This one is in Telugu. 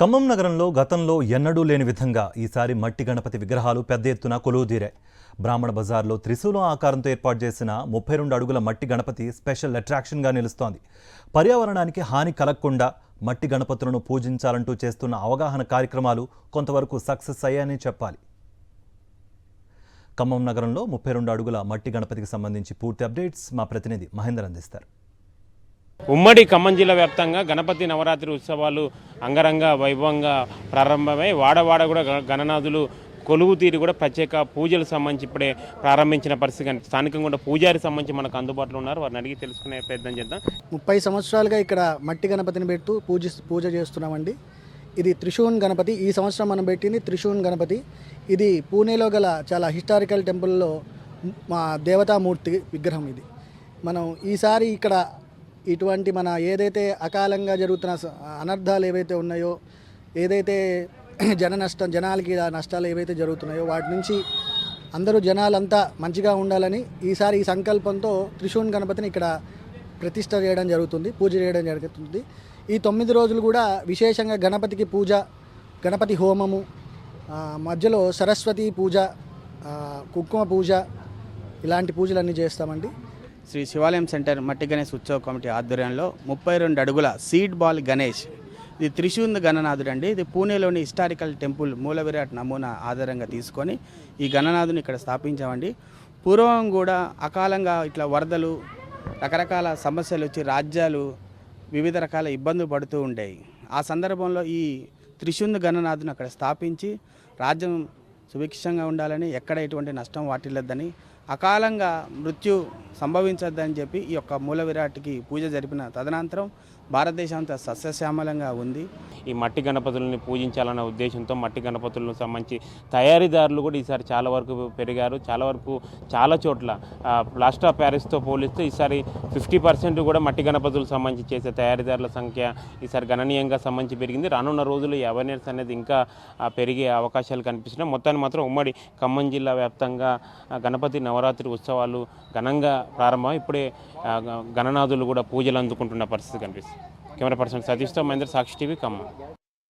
ఖమ్మం నగరంలో గతంలో ఎన్నడూ లేని విధంగా ఈసారి మట్టి గణపతి విగ్రహాలు పెద్ద ఎత్తున కొలువుదీరాయి. బ్రాహ్మణ బజార్లో త్రిశూలం ఆకారంతో ఏర్పాటు చేసిన 32 అడుగుల మట్టి గణపతి స్పెషల్ అట్రాక్షన్గా నిలుస్తోంది. పర్యావరణానికి హాని కలగకుండా మట్టి గణపతులను పూజించాలంటూ చేస్తున్న అవగాహన కార్యక్రమాలు కొంతవరకు సక్సెస్ అయ్యాయని చెప్పాలి. ఖమ్మం నగరంలో 32 అడుగుల మట్టి గణపతికి సంబంధించి పూర్తి అప్డేట్స్ మా ప్రతినిధి మహేందర్ అందిస్తారు. ఉమ్మడి ఖమ్మం జిల్లా వ్యాప్తంగా గణపతి నవరాత్రి ఉత్సవాలు అంగరంగ వైభవంగా ప్రారంభమై వాడవాడ కూడా గణనాథులు కొలువు తీరి కూడా ప్రత్యేక పూజలకు సంబంధించి ఇప్పుడే ప్రారంభించిన పరిస్థితి. స్థానికంగా కూడా పూజారికి సంబంధించి మనకు అందుబాటులో ఉన్నారు, వారిని అడిగి తెలుసుకునే ప్రయత్నం చేద్దాం. 30 సంవత్సరాలుగా ఇక్కడ మట్టి గణపతిని పెడుతూ పూజ చేస్తున్నామండి. ఇది త్రిశూన్ గణపతి. ఈ సంవత్సరం మనం పెట్టింది త్రిశూన్ గణపతి. ఇది పూణేలో గల చాలా హిస్టారికల్ టెంపుల్లో మా దేవతామూర్తి విగ్రహం. ఇది మనం ఈసారి ఇక్కడ ఇటువంటి మన ఏదైతే అకాలంగా జరుగుతున్న అనర్థాలు ఏవైతే ఉన్నాయో, ఏదైతే జనాలకి నష్టాలు ఏవైతే జరుగుతున్నాయో వాటి నుంచి అందరూ జనాలంతా మంచిగా ఉండాలని ఈసారి ఈ సంకల్పంతో త్రిశూన్ గణపతిని ఇక్కడ ప్రతిష్ట చేయడం జరుగుతుంది, పూజ చేయడం జరుగుతుంది. ఈ 9 రోజులు కూడా విశేషంగా గణపతికి పూజ, గణపతి హోమము, మధ్యలో సరస్వతి పూజ, కుంకుమ పూజ, ఇలాంటి పూజలన్నీ చేస్తామండి. శ్రీ శివాలయం సెంటర్ మట్టి గణేష్ ఉత్సవ కమిటీ ఆధ్వర్యంలో 32 అడుగుల సీడ్ బాల్ గణేష్, ఇది త్రిశూన్ గణనాథుడు అండి. ఇది పూణేలోని హిస్టారికల్ టెంపుల్ మూల విరాట్ నమూనా ఆధారంగా తీసుకొని ఈ గణనాథుని ఇక్కడ స్థాపించామండి. పూర్వం కూడా అకాలంగా ఇట్లా వరదలు, రకరకాల సమస్యలు వచ్చి రాజ్యాలు వివిధ రకాల ఇబ్బందులు పడుతూ ఉండేవి. ఆ సందర్భంలో ఈ త్రిశూన్ గణనాథుని అక్కడ స్థాపించి రాజ్యం సుభిక్షంగా ఉండాలని, ఎక్కడ ఎటువంటి నష్టం వాటిల్లద్దని, అకాలంగా మృత్యు సంభవించద్దని చెప్పి ఈ యొక్క మూల విరాట్కి పూజ జరిపిన తదనంతరం భారతదేశం అంతా సస్యశ్యామలంగా ఉంది. ఈ మట్టి గణపతులని పూజించాలన్న ఉద్దేశంతో మట్టి గణపతులను సంబంధించి తయారీదారులు కూడా ఈసారి చాలా వరకు పెరిగారు. చాలా చోట్ల ప్లాస్టర్ ఆఫ్ ప్యారిస్తో పోలిస్తే ఈసారి 50% కూడా మట్టి గణపతులకు సంబంధించి చేసే తయారీదారుల సంఖ్య ఈసారి గణనీయంగా సంబంధించి పెరిగింది. రానున్న రోజులు ఈ అవేర్నెస్ అనేది ఇంకా పెరిగే అవకాశాలు కనిపిస్తున్నాయి. మొత్తాన్ని మాత్రం ఉమ్మడి ఖమ్మం జిల్లా వ్యాప్తంగా గణపతి నవరాత్రి ఉత్సవాలు ఘనంగా ప్రారంభమై ఇప్పుడే గణనాథులు కూడా పూజలు అందుకుంటున్న పరిస్థితి కనిపిస్తుంది. కెమెరా పర్సన్ సతీష్తో మహేందర్, సాక్షి టీవీ, ఖమ్మం.